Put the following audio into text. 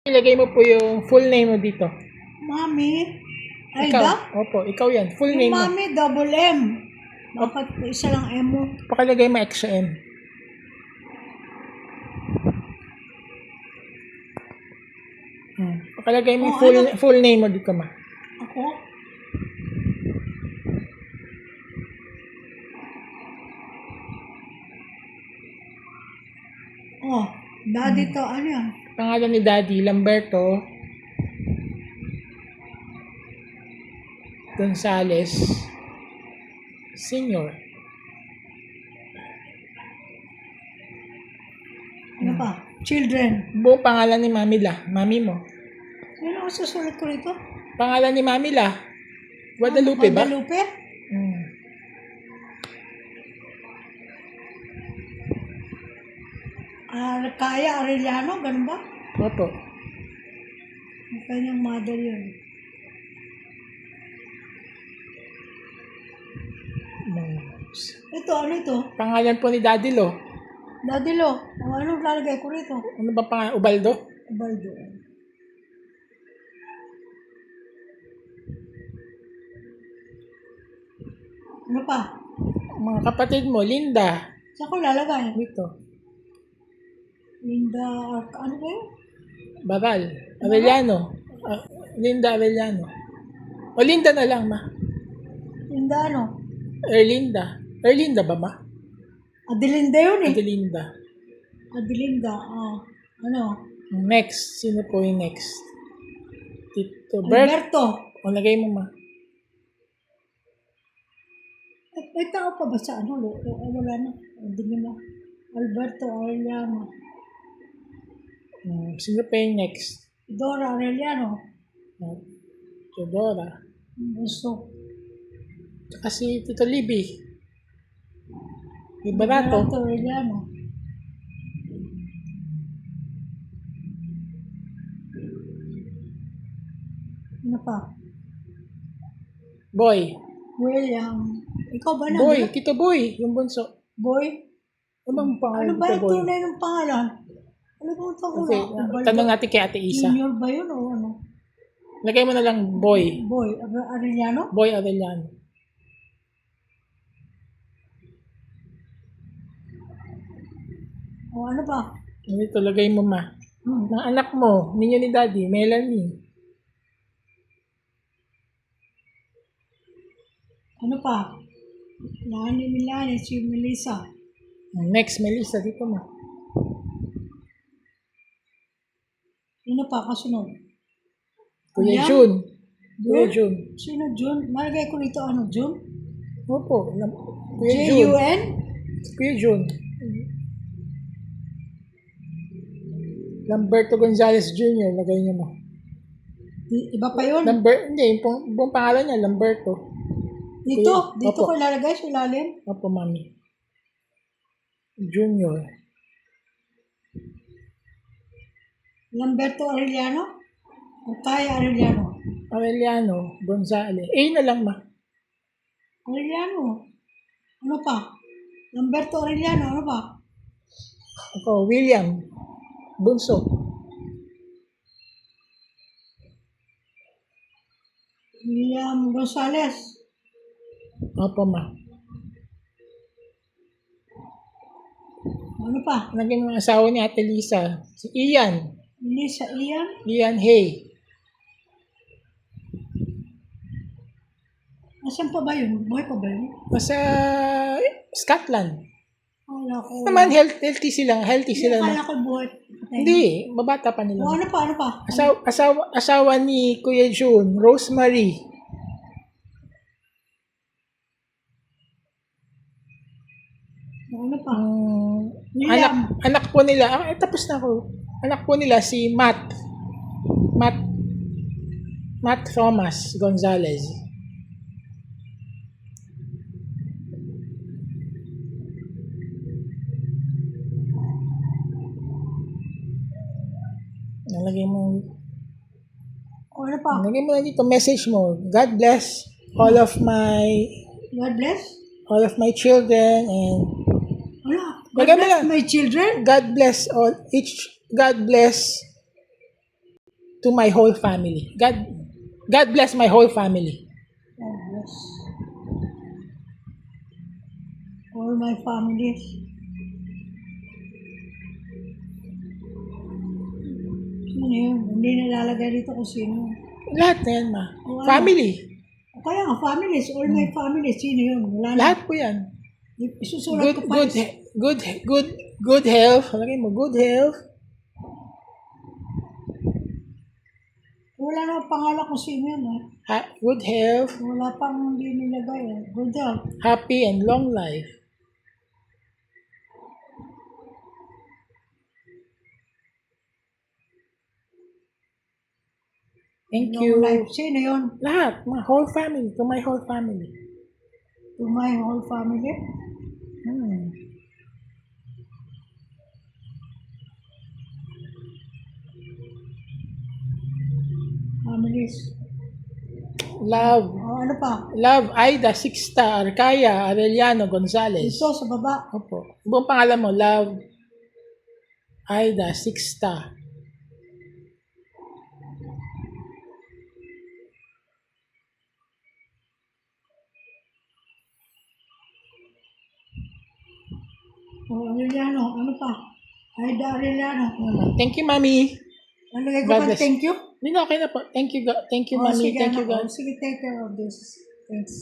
Ilagay mo po yung full name mo dito. Mami? Ikaw. Aida? Opo, ikaw yan. Full Yung name mo. Mami, double M. Bakit po isa lang M mo? Pakilagay mo extra M. Pakilagay mo yung full name mo dito, ma. Ako? Oh, daddy to, ano yan? Pangalan ni Daddy, Lamberto Gonzales Senior. Ano pa? Children. Buong pangalan ni Mami mo. Ano ang susulat ko rito? Pangalan ni Mami La. Guadalupe ba? Guadalupe? Kaya Arellano, ganun ba? Opo. Ang kanyang mother yun. Ito, ano ito? Pangalan po ni Daddy Lo. Daddy Lo, anong lalagay ko rito? Ano ba pangalan? Ubaldo? Ubaldo. Ano pa? Mga kapatid mo, Linda. Saan ko lalagay? Dito. Linda, ano ba yun? Baral. Arellano. Linda Arellano. O Linda na lang, ma. Linda ano? Erlinda. Erlinda ba, ma? Adelinda yun eh. Adelinda. Adelinda, ano? Next. Sino po yung next? Tito Bert. Alberto. O, lagay mo, ma. May tao pa ba sa ano? Wala na. Hindi mo. Alberto Arellano. Sino pa yung next? Dora Arellano. Teodora. Gusto. Tsaka si Tito Libby. Liberato. Alberto Arellano. Ano pa? Boy. William. Ikaw ba na? Boy. Tito Boy. Yung bunso. Boy? Ano bang pangalan Ano ba Tito yung Boy? tunay ng pangalan? Ano ba ito ko Okay, tanong natin kay Ate Isa. Junior ba yun o ano? Lagay mo na lang Boy. Boy. Arellano? Boy Arellano. O ano ba? Ito, lagay mo, ma. Ng anak mo, ninyo ni Daddy, Melanie. Ano pa? Milani, si Melissa. Next, Melissa, dito, ma. Ano pa kasunod? Kuya Ayan. June. Kuya June? June. Sino June? Malagay ko nito ano, June? Opo. Kuya June. J-U-N? Kuya June. Lamberto Gonzales Jr. Lagay niyo, ma. Iba pa yun? Hindi, yung buong pangalan niya, Lamberto. Dito? Kuya, Dito opo. ko ilalagay sa ilalim? Opo, mami. Junior. Lamberto Arellano? O Kaya Arellano? Aureliano Gonzales. Na lang, ma. Arellano? Ano pa? Lamberto Arellano, ano pa? Ako, William Bunso. William Gonzales? Opo, ma. Ano pa? Naging mga asawa ni Ate Lisa. Si Ian. Lisa Ian? Ian Hay. Nasaan pa ba yun? Buhay pa ba yun? Nasa Scotland. Wala ko. Naman, healthy sila. Healthy sila. Akala ko buhay. Hindi, mabata pa O nila. ano pa? Ano pa? Asawa ni Kuya June, Rosemary. Ano pa? Anak po nila, tapos na ako. Anak po nila si Matt Thomas Gonzales. Nalagay mo. O ano pa? Nalagay mo na dito, message mo. God bless all of my God bless? children and Wala. God Lagay mo bless lang. my children? God bless all each God bless to my whole family. God bless my whole family. God bless. All my families. Sino yun? Hindi nilalagay dito kung sino. Lahat na yan, ma. O, ano? Family. O kaya nga, families. All my families. Sino yun? Wala na. Lahat po yan. Isusulat ko pa. Good health. Lagay mo, good health. Wala na pangalan kung sino yun. Good health. Wala pang hindi nilagay. Good health. Happy and long life. Thank Long you. life. Sino yun? Lahat. My whole family. To my whole family. To my whole family. Hmm. Families. Love. O, ano pa? Love, Aida, Sixta, Arcaya, Arellano, Gonzales. Ito sa baba. Opo. Buong pangalan mo, Love, Aida, Sixta. O, Arellano. Ano pa? Aida Arellano. Thank you, Mami. Nalagay ko God pa bless. thank you. Hindi na, okay na po. Thank you, O, Mami. sige, Thank you, anak. God. O, sige, take care of this. Thanks.